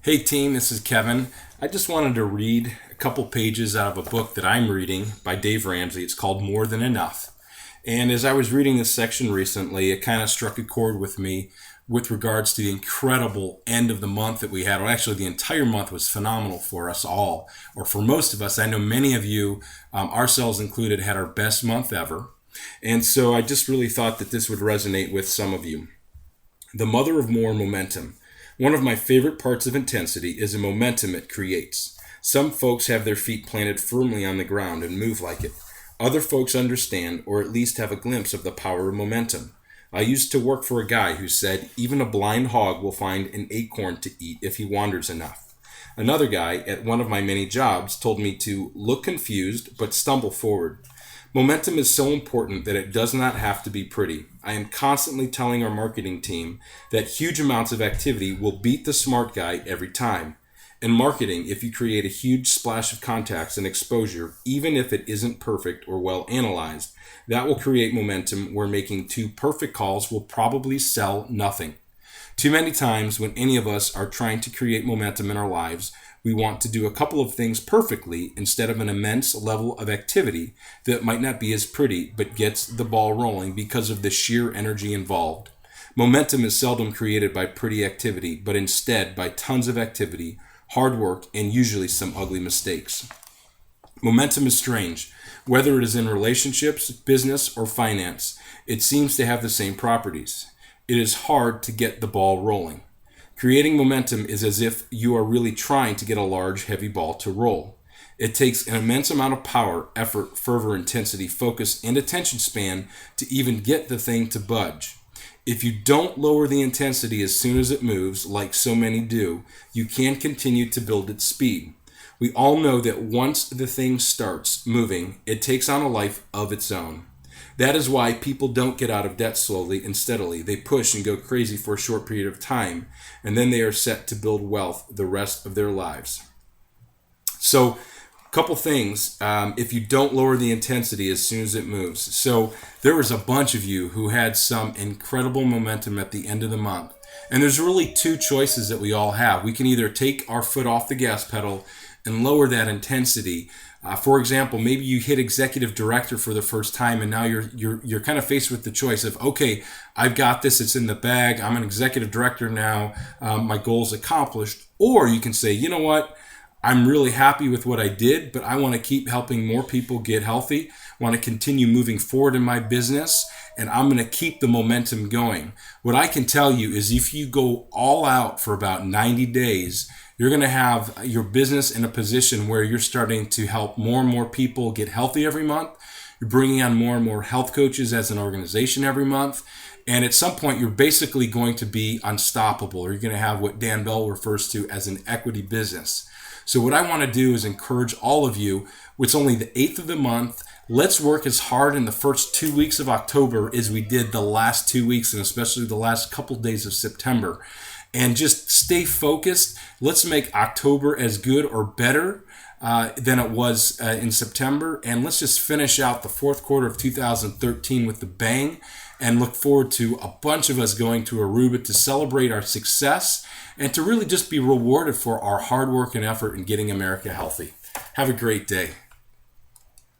Hey team, this is Kevin. I just wanted to read a couple pages out of a book that I'm reading by Dave Ramsey. It's called More Than Enough. And as I was reading this section recently, it kind of struck a chord with me with regards to the incredible end of the month that we had. Well, actually, the entire month was phenomenal for us all, or for most of us. I know many of you, ourselves included, had our best month ever. And so I just really thought that this would resonate with some of you. The mother of more momentum. One of my favorite parts of intensity is the momentum it creates. Some folks have their feet planted firmly on the ground and move like it. Other folks understand, or at least have a glimpse of the power of momentum. I used to work for a guy who said, even a blind hog will find an acorn to eat if he wanders enough. Another guy at one of my many jobs told me to look confused but stumble forward. Momentum is so important that it does not have to be pretty. I am constantly telling our marketing team that huge amounts of activity will beat the smart guy every time. In marketing, if you create a huge splash of contacts and exposure, even if it isn't perfect or well analyzed, that will create momentum where making 2 perfect calls will probably sell nothing. Too many times when any of us are trying to create momentum in our lives, we want to do a couple of things perfectly instead of an immense level of activity that might not be as pretty but gets the ball rolling because of the sheer energy involved. Momentum is seldom created by pretty activity, but instead by tons of activity, hard work, and usually some ugly mistakes. Momentum is strange. Whether it is in relationships, business, or finance, it seems to have the same properties. It is hard to get the ball rolling. Creating momentum is as if you are really trying to get a large, heavy ball to roll. It takes an immense amount of power, effort, fervor, intensity, focus, and attention span to even get the thing to budge. If you don't lower the intensity as soon as it moves, like so many do, you can't continue to build its speed. We all know that once the thing starts moving, it takes on a life of its own. That is why people don't get out of debt slowly and steadily. They push and go crazy for a short period of time, and then they are set to build wealth the rest of their lives. So, a couple things, if you don't lower the intensity as soon as it moves. So, there was a bunch of you who had some incredible momentum at the end of the month. And there's really 2 choices that we all have. We can either take our foot off the gas pedal and lower that intensity. For example, maybe you hit executive director for the first time, and now you're kind of faced with the choice of, okay, I've got this, it's in the bag, I'm an executive director now, my goal's accomplished. Or you can say, you know what, I'm really happy with what I did, but I want to keep helping more people get healthy, want to continue moving forward in my business, and I'm going to keep the momentum going. What I can tell you is if you go all out for about 90 days, you're going to have your business in a position where you're starting to help more and more people get healthy every month. You're bringing on more and more health coaches as an organization every month. And at some point, you're basically going to be unstoppable, or you're going to have what Dan Bell refers to as an equity business. So what I want to do is encourage all of you. It's only the 8th of the month. Let's work as hard in the first 2 weeks of October as we did the last 2 weeks, and especially the last couple days of September. And just stay focused. Let's make October as good or better than it was in September. And let's just finish out the 4th quarter of 2013 with the bang, and look forward to a bunch of us going to Aruba to celebrate our success and to really just be rewarded for our hard work and effort in getting America healthy. Have a great day.